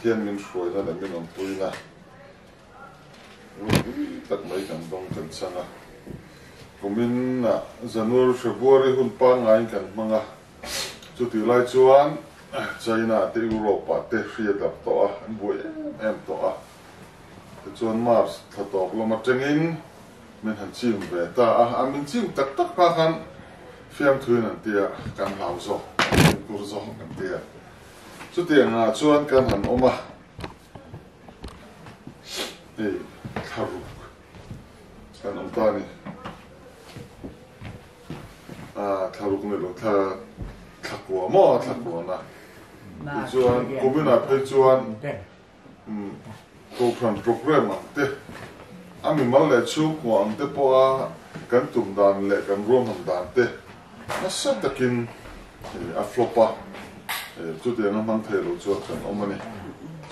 thiên min suy na min on pui na tak mai kan dong kan sanga kumin na January February hun pa ngai kan manga chu ti lai chuan China te Europa te hria dap to a an boi em to a te chuan Mars tha tok lama tengin min han chim ve ta a min chim tak tak pa khan fiam thuin an tia kan lau zo kur zo kan tia chu ti nga chuan kan han oma e tharuk kan om ta ni tharuk ne lo thakwa mo thakwa na chuan kumina pe chuan program te ami mal le chu ko ang te po a kan tum dan le kan rom han dan te na sa takin a flopa chu te na man thelo chu kan omani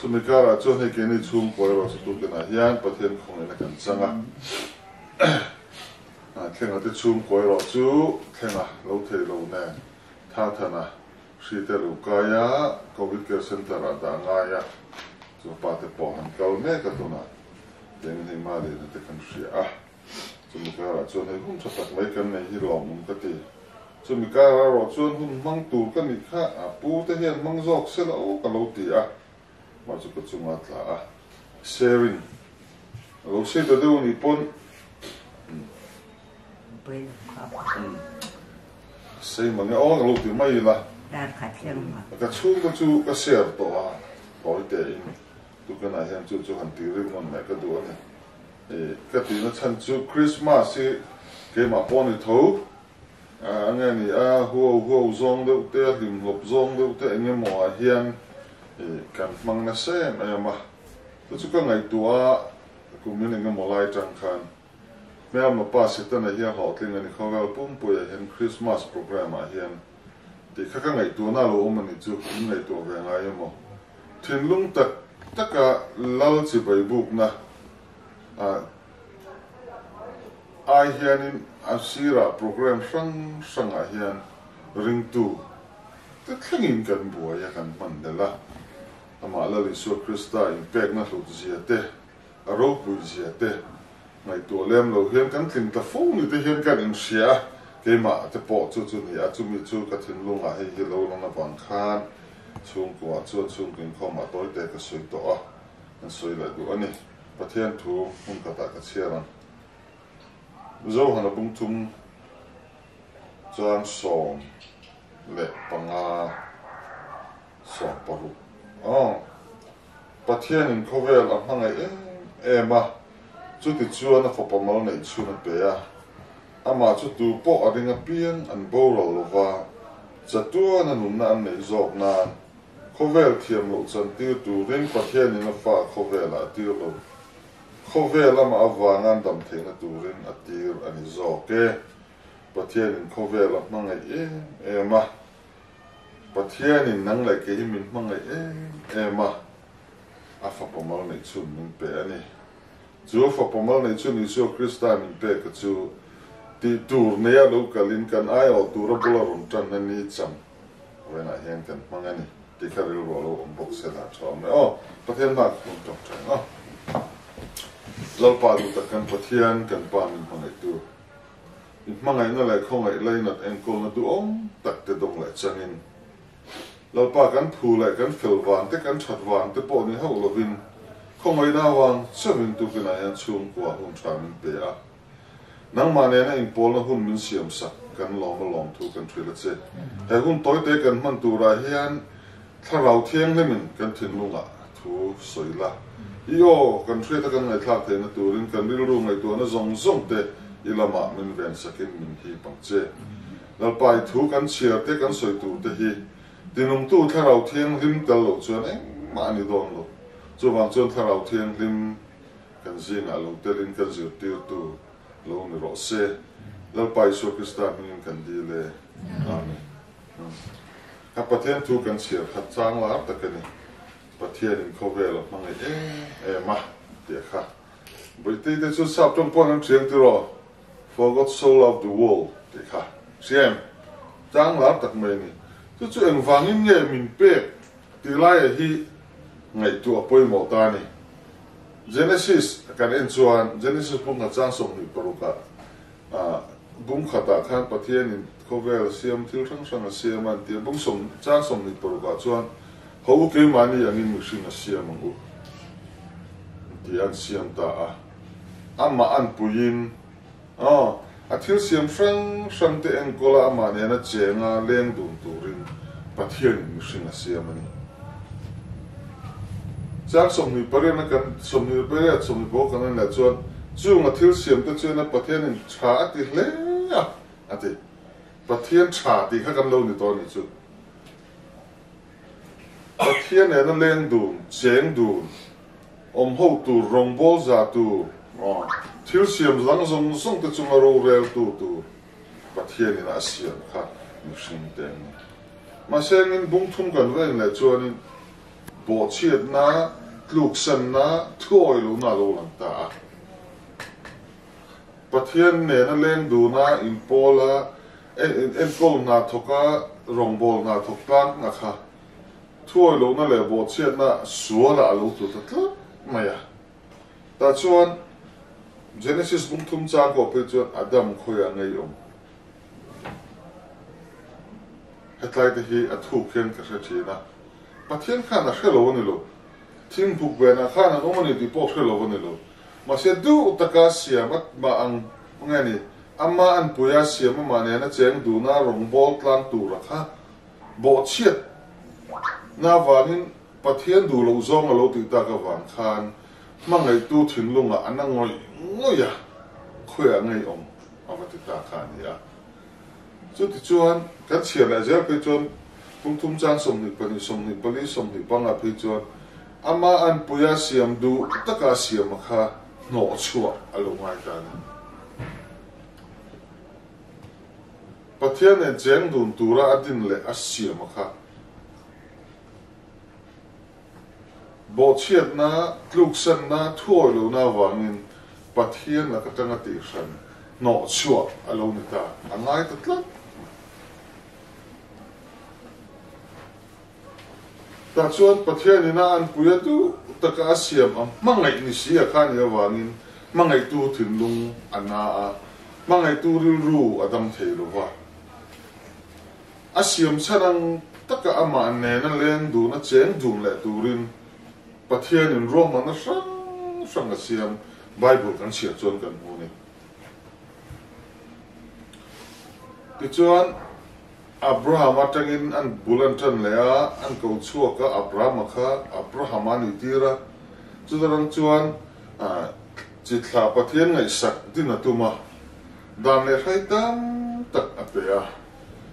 chu mi kara chu ne ke ni chum ko ro chu tu na hian pathian khong le kan changa thenga te chum ko ro chu thenga lo the lo ne tha thana si te lu kaya covid care center da nga ya chu pa te po han kal me ka tu na deng ni ma de te kan sia chu mi kara chu ne hum cha tak mai kan nei hi lo mum ka ti chu mi kara ro chu hum mang tu ka ni kha pu te hian mang jok se lo ka lo ti ma chu ko chu ma tla sharing lo se te de ni pon sei ma nga o lo ti mai la dar khat leng ma ka chu ka share to ko te in tu ka na hian chu han ti ring mon me ka du ne ka ti na chan chu Christmas ke ma pon ni tho anga ni ho zong de te lim hop zong de te enge mo hian kan mang na se ma chu ka ngai tua ku min enge mo lai tang khan me ma pa se ta na hian ho tling ani khawal pum pu hian Christmas program hian ti kha ka ngai tu na lo mani chu ngai tu ve ngai mo thin lung tak taka lal chi bai buk na ai hianin asira program sang a hian ring tu te thlengin kan bua ya kan mandela ama la li so Krista impact na lu zia te aro pu zia te ngai tu lem lo hian kan tling ta fo ni te hian kan im sia ke ma te po chu ni a chu mi chu ka thin lung a hi lo long na bang khan chung ko chu chung kin kho ma toi te ka sui to an sui la du ani pathian thu hun ka ta ka chiaran zo hana bung tum chuan song le panga song paru pathian in khovel a hmangai ma chu ti chuan a khopamal nei chu na pe ama chu tu po a ringa pian an boral lova chatuan an na an nei zok na khovel thiam lo chan tir tu ring pathian in a fa khovel a tir lo khovel ama awangan dam thena tu ring a tir ani zoke pathian in khovel a mangai ma pathian in nang lai ke min mangai ma a fa pomal nei chun min pe ani chu fa pomal nei chun iso Krista min pe ka chu ti tur ne ya lo kalin kan ai o tur bula ron tan ni cham wena hen kan mangani ti kharil ro box se da chom pathian ma kun tok tan lo pa du ta kan pathian kan pa min mangai tu in mangai na lai khongai lai nat en ko na tu tak te dong lai changin lo pa kan phu lai kan fel wan te kan chat wan te po ni ho lo vin khongai na wang chamin tu kana yan chung ko hun chamin pe nang ma ne na in pol na hun min siam sak kan lom thu kan thila che he hun toy te kan man tu ra hian tharau thiang le min kan thin lunga thu soila yo kan thre ta kan ngai thak te na turin kan ril ru ngai tu na zong te ilama min ven sakin min hi pang che lal pai thu kan chiar te kan soi tu te hi tinung tu tharau thiang lim kal lo chuan ma ni don lo chu wang chuan tharau thiang lim kan zin a lo te rin kan zir tir tu lo ni ro se lal pai so Krista min kan di le amen ha pathian thu kan chiar khat chang la ta kan ni pathian in khovel mangai ma te kha boi te chu sap trong pon ang chiang tu ro for God so loved the world te kha siam chang la tak mai ni chu chu eng wangin nge min pe ti lai hi ngày tu apoi mo ta ni Genesis kan en chuan Genesis pung nga chang som ni paruka bung khata khan pathian in khovel siam thil thang sang siam an ti bung som chang som ni paruka chuan ho ke mani angin musin a siam angu ti an siam ta amma an puin a thil siam sang te en kola ama ne na chenga leng dum turin pathian in musin a siam ani chang som ni pare na kan som ni pare som ni bo kan na chuan chu nga thil siam te chuan pathian in tha ati hle ati pathian tha ti kha kan lo ni to ni chu pathian ne na leng dum cheng dum ho tu rong bol za tu thil siam lang zong song te chung ro rel tu pathian in a siam kha ni sin ten ma seng in bung thum kan vel le chuan bo chiat na tluk san na thoi lo na lo lang ta pathian ne na leng du na in pola en pol na thoka rong bol na thok tlang na kha thoi lo na le bo chiat na suala lo tu ta tla maya ta chuan Genesis bung thum cha ko pe chuan Adam khoya ngai om hetlai te hi a thu khen ka sa thina pathian khan a khelo ni lo thing buk be na khan a nomani ti po khelo ni lo ma se du taka sia ma ang ngani amma an puya sia ma ne na cheng du na rong bol tlang tu ra kha bo chiat na wangin pathian du lo zong lo ti ta ka wang khan mangai tu thin lunga anangoi ngoya khoya ngai om awati ta khan ya chu ti chuan kan chia la ja pe chuan pung thum chang som ni pani som ni pali som ni panga pe chuan ama an puya siam du taka siam kha no chua alo ngai ta ni pathian en cheng dun tura adin le asiam kha bo chiat na tluk san na thuai lo na wangin pathian la ka tanga ti san no chua alo ni ta angai ta tla ta chuan pathian ina an puya tu taka siam mangai ni sia khan ya wangin mangai tu thinlung ana mangai tu ril ru adam thei lo wa asiam sanang taka ama ne na leng du na cheng dum le turin pathian in roma na sang asiam bible kan sia chuan kan mu ni ti chuan Abraham atangin an bulantan lea an kau chuaka Abraham kha Abraham ani tira chudarang chuan chi thla pathian ngai sak din atuma dan le khai tam tak apea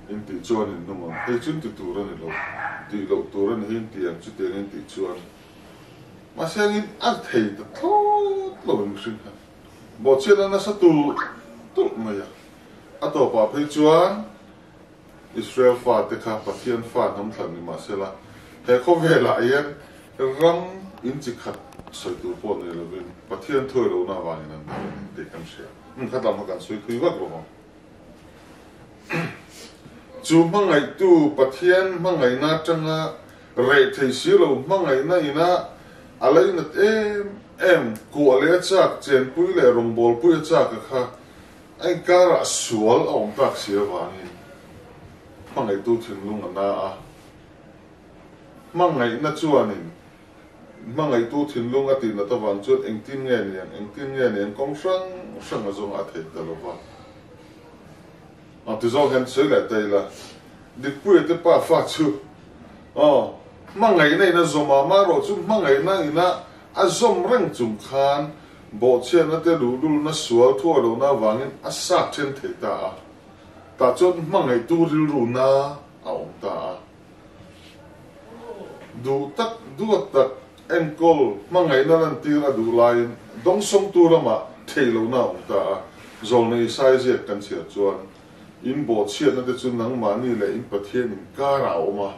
in ti chuan in numa te chun ti turan lo ti lo turan hin ti am chu te in ti chuan ma siangin ar thei ta thot lo in sin ha bo chela na sa tu maya ato pa phei chuan Israel fa te kha pathian fa nam thlan ni ma sela he kho vela yan ram in chi khat soi tu pon ne lo bin pathian thoi lo na wa ni nan te kam sia khat lam kan soi khui wa lo chu mangai tu pathian mangai na changa re thei si lo mangai na ina alai na em ku ale chak chen pui le rong bol pui chak kha ai kara sual om tak sia wa ni mangai tu thinlung ana mangai na chuanin mangai tu thinlung ati na ta wang chuan engtin nge nian kong sang azong a thei ta lova ti zo gan sei la tai la dik pui te pa fa chu mangai nei na zoma ma ro chu mangai na ina azom rang chung khan bo chen na te lu na sual tho lo na wangin a sa chen thei ta ta chon mangai tu ril ru na aom ta du tak enkol mangai na lan tira du lain dong song tu lama thei lo na aom ta zol nei sai je kan chia chuan in bo chia na te chun nang ma ni le in pathian in ka ra oma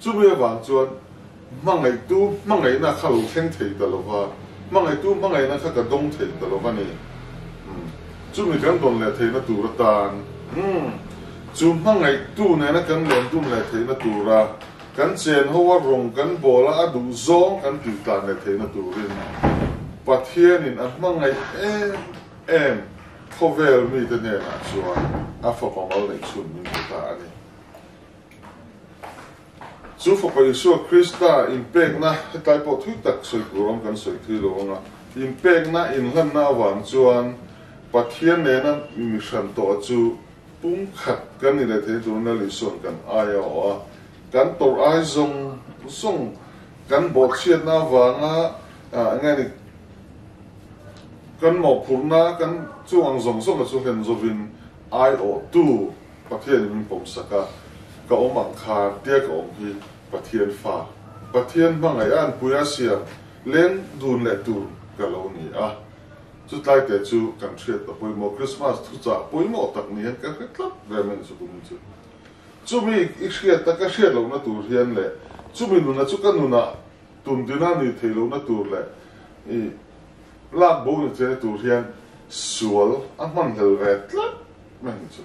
chu me wang chuan mangai na khalo theng thei ta lo wa mangai na kha ka dong thei ta lo wa ni chu mi kan don le thei na tu ra tan chu mangai tu ne na kan len tu le thei na tu ra kan chen hoa rong kan bola adu zong kan ti ta ne the na turin pathian in a mangai em khovel mi te ne na chuan a fa pamal nei chun mi ta ani chu fa pa Isu Krista in pek na tai po thu tak soi kurom kan soi thi lo nga in pek na in han na wang chuan pathian ne na mi san to chu pung khat kan ni le the tu na li son kan aya a kan tor ai zong kan bot chiat na wanga ngai ni kan mo phurna kan chuang zong so chu hen zovin ai o tu pathian min pom saka ka omang kha tia ka om hi pathian fa pathian mangai an puya sia len dun le tur ka lo ni a chu tai te chu kan thriat ta poi mo Christmas thu cha poi mo tak ni ka hlap ve men chu kum chu chu mi ikhiat ta ka hriat lo na tur hian le chu mi nu na chu kan nu na tun dina ni thelo na tur le i lak bo ni che tur hian sual a man hel ve tlap men chu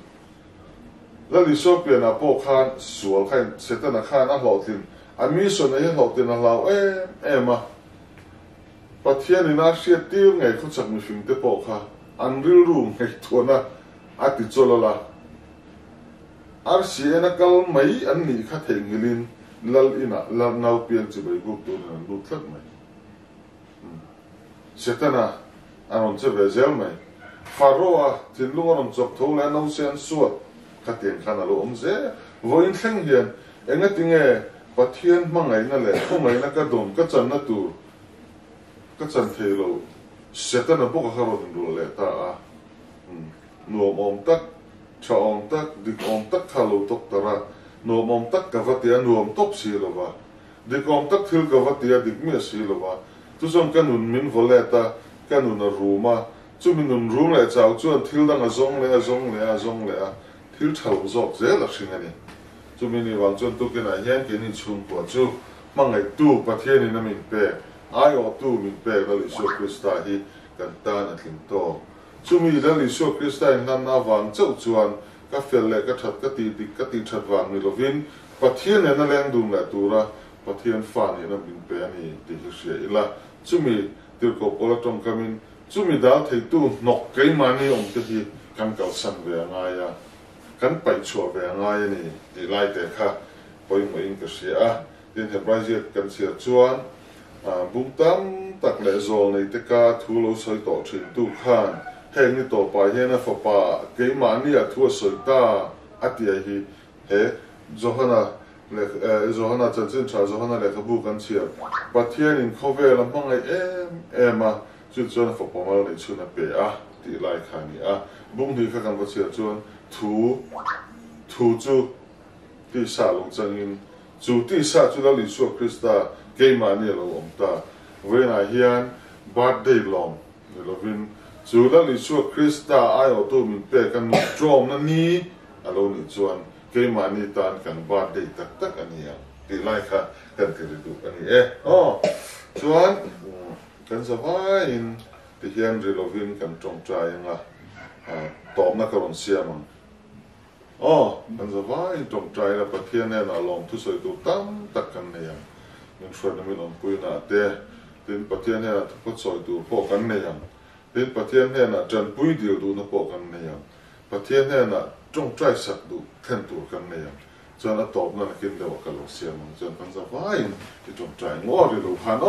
la li so pe na po khan sual khan setana khan a hlo tin a mi so na hi hlo tin a hlo ma pathian in a hriat tir ngai khu chak mi fing te po kha an ril ru ngai thona a ti cholala ar si na kal mai an ni kha theng hilin lal ina lal nau pian chi bai gu tu na lu thlat mai setana anon che ve zel mai faroa tin lungon chok tho la nau sen suat ka tiền khăn là lỗ dễ với những thanh hiền em nghe tiếng nghe và thiên mang ngày nó lệ không ngày nó cái đồn cái chân nó tù cái chân thế lộ sẽ tên là bốc cái rồi đồ lệ ta nuông om tắc cho om tắc đi om tắc khá lộ tóc ta ra nuông om tắc cái vật tiền nuông tóc xí lo va đi om tắc thiếu cái vật tiền đi mía xí lo va tu xong cái nụn min vô lệ ta cái nụn là rùma chú mình nụn rùm lệ chào chú anh thiếu đang ở zong lệ thiếu thầu dọc dễ là sinh anh chú mình vào chân tu cái này hiện cái này chung của chú mang ngày tu bắt hiện này mình bè ai ở tu mình bè là lý số Christa hi cần ta là thỉnh to chú mình là lý số Christa nên na vàng châu chuan các phèn lệ các thật thật vàng người lovin bắt hiện này nó lên đúng lại tu ra bắt hiện phản này nó mình bè này thì cái gì là chú mình tiêu cột ở trong cái mình chú mình đã thấy tu nọc cái mà này ông cái gì càng cầu sanh về ngay à kan pai chua ve ngai ni ti lai te kha poi mo in ka sia tin he project kan sia chuan bung tam tak le zol nei te ka thu lo soi to thin tu khan he ni to pa he na fa pa ke ma ni a thu soi ta atia hi he johana le johana chen cha johana le ka bu kan sia pathian in khove la mangai ema chu chuan fa pa mal nei chuna pe a ti lai kha ni a bung ni kha kan ko sia chuan thu chu ti sa long chang in chu ti sa chu la li su Krista ke ma ni lo om ta ve na hian birthday long ni lo vin chu la li su Krista ai o tu min pe kan drom na ni alo ni chuan ke ma ni tan kan birthday tak ania ti lai kha kan ti du ani chuan kan sa vai in ti hian ri lo vin kan trong trai nga tom na karon siamang kan za vai trong trai la pathian ne na long thu soi tu tam tak kan ne yang min shwa na min on pui na te tin pathian ne na thu soi tu po kan ne yang tin pathian ne na chan pui dil du na po kan ne yang pathian ne na trong trai sak du khen tu kan ne yang chan a top na kin de wa ka lo siamang chan kan za vai ti trong trai ngo ri lo han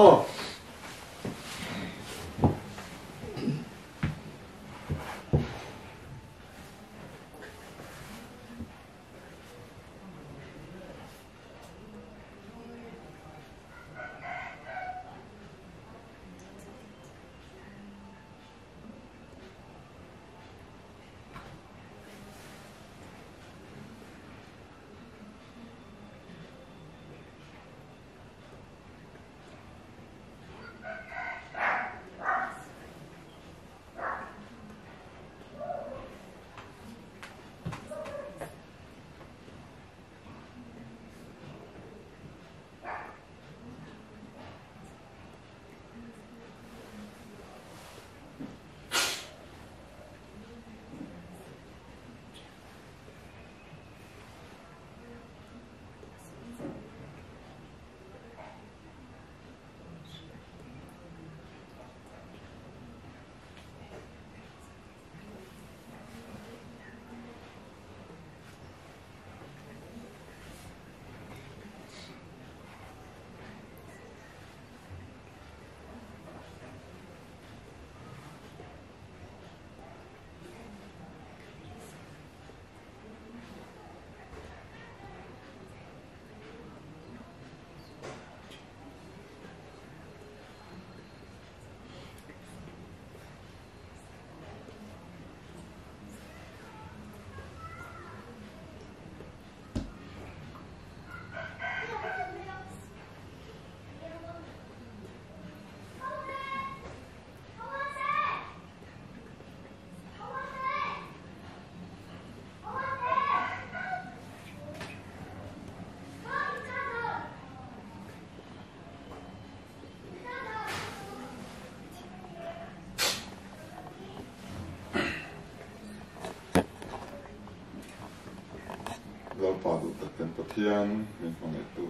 hian min mangai tu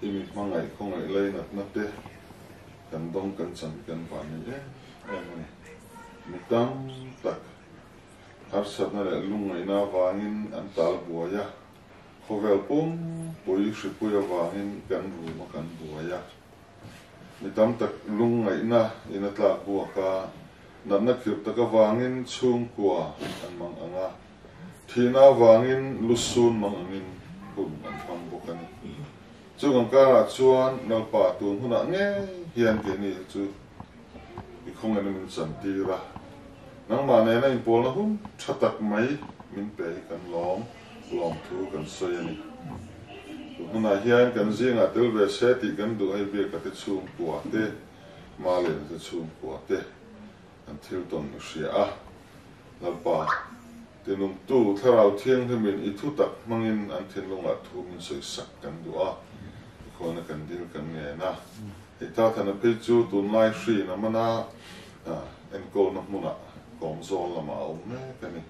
imi mangai khongai lei na te kan dong kan chan kan pa ni em mi tam tak har sat na le lungai na wangin an tal buaya khovel pum pui shripuya wangin kan ru ma kan buaya mi tam tak lungai na ina tla buaka na kirp taka wangin chung kwa an mang anga thina wangin lusun mang angin kun an phang bokani chung ka chuan nalpa tun huna nge hian ke ni chu i khong an min chan ti ra nang ma ne na in pol na hum thatak mai min pe kan lom thu kan soi ani huna hian kan zinga tel ve se ti kan du ai be ka te chung kwa te ma le te chung kwa te an thil ton sia a nalpa tenum tu tharau thiang themin I thu tak mangin an thin longa thu min soi sak kan du a khona kan dil kan nge na ita thana pe chu tun lai shri na mana en ko na muna kom zol lama om ne kani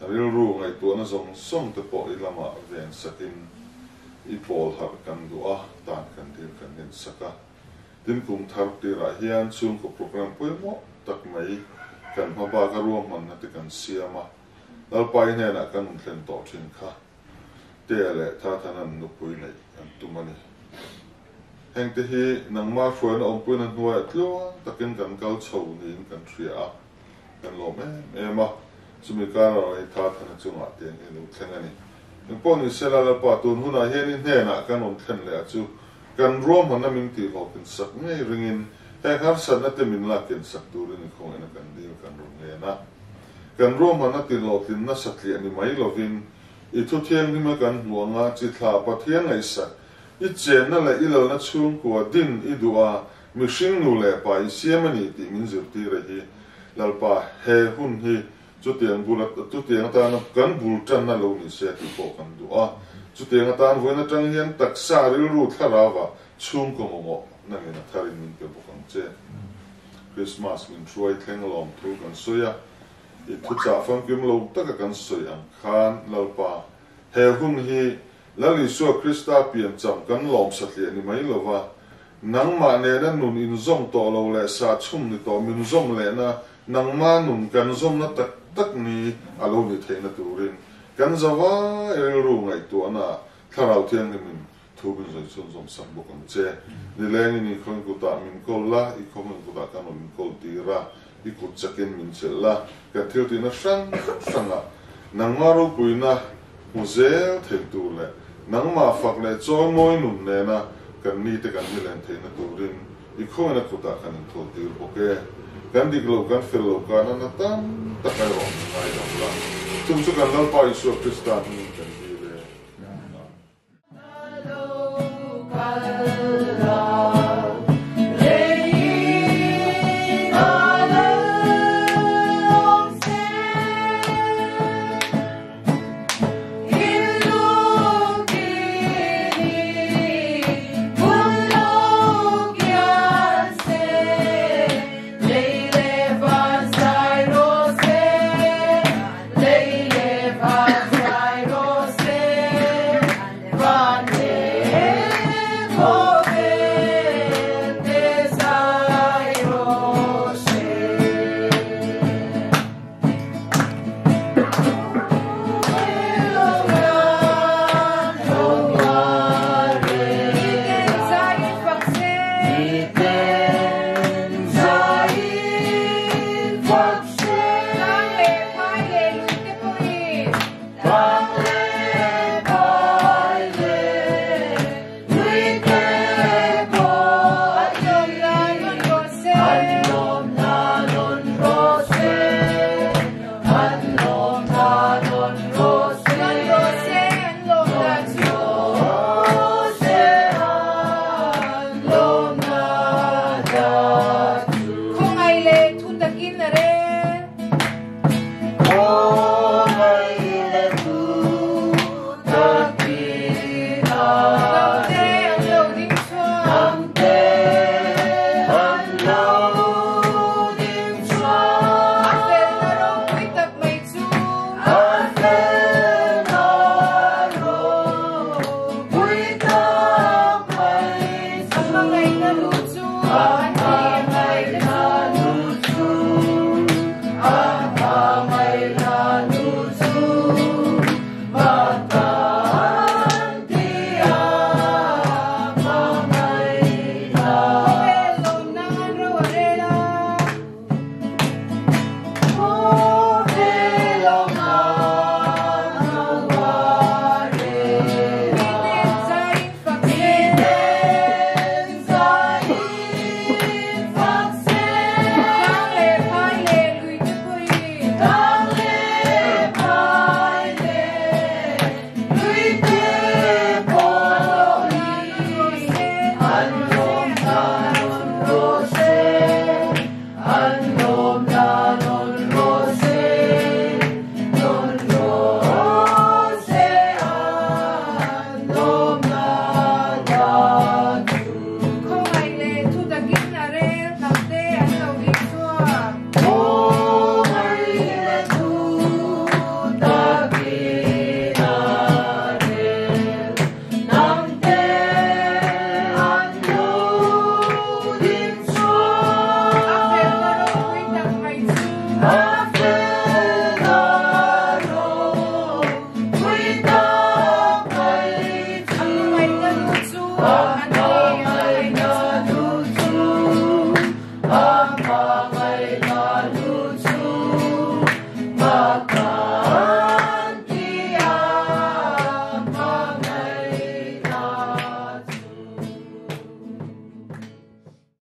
ril ru ngai tu na zong song te po I lama ven sakin I pol har kan du a tan kan dil kan nen saka tin kum thar ti ra hian chung ko program poi mo tak mai kan haba ka ruam man na te kan siama dal pai ne na kan thlen to thin kha te le tha thanan nu pui nei an tumani heng te hi nang ma fuan om pui na nuai tlo takin kan kal chho ni kan thria kan lo me ma chumi ka ro ai tha thana chunga te nge lu thlengani en pon I sela la pa tun huna hian in he na kan on thlen le chu kan ruam man na min ti ho kin sak nge ringin heng har san na te min la ken sak tu rin khong ena kan dil kan ro nge na kan ruam man na ti lo tin na sakli ani mai lovin I thu thiang ni ma kan nuanga chi thla pathian ai sa I chen na la ilal na chung ko din I duwa mi hring nu le pa I siamani ti min zir ti ra hi lalpa he hun hi chu tiang bulat tu tiang ta na kan bul tan na lo ni se ti po kan duwa chu tiang ta voina tang hian tak sa ril ru tharawa chung ko mo na ni na tharin min ke bokang che Christmas min troi thleng lom thu kan soya I thu cha fam kim lo taka kan soi ang khan lalpa he hun hi lali so Krista pian cham kan lom satli ani mai lova nang ma ne na nun in zom to lo le sa chum ni to min zom le na nang ma nun kan zom na tak ni alo ni theina turin kan zawa ru ngai tu na tharau thiang ni min thu bin zoi chum zom sam bokam che ni leng ni khon ku ta min kol la I khom ku ta kan min kol ti ra I ku chakin min chela ka thil ti na sang sanga nang ma ro puina muzel thel tu le nang ma fak le choi moi nun ne na kan ni te kan milen theina turin I khona ku ta kan thol ti boke kan dik lo kan fel lo kan na tam ta ka ro ngai la tum chu kan lalpa I so Krista ni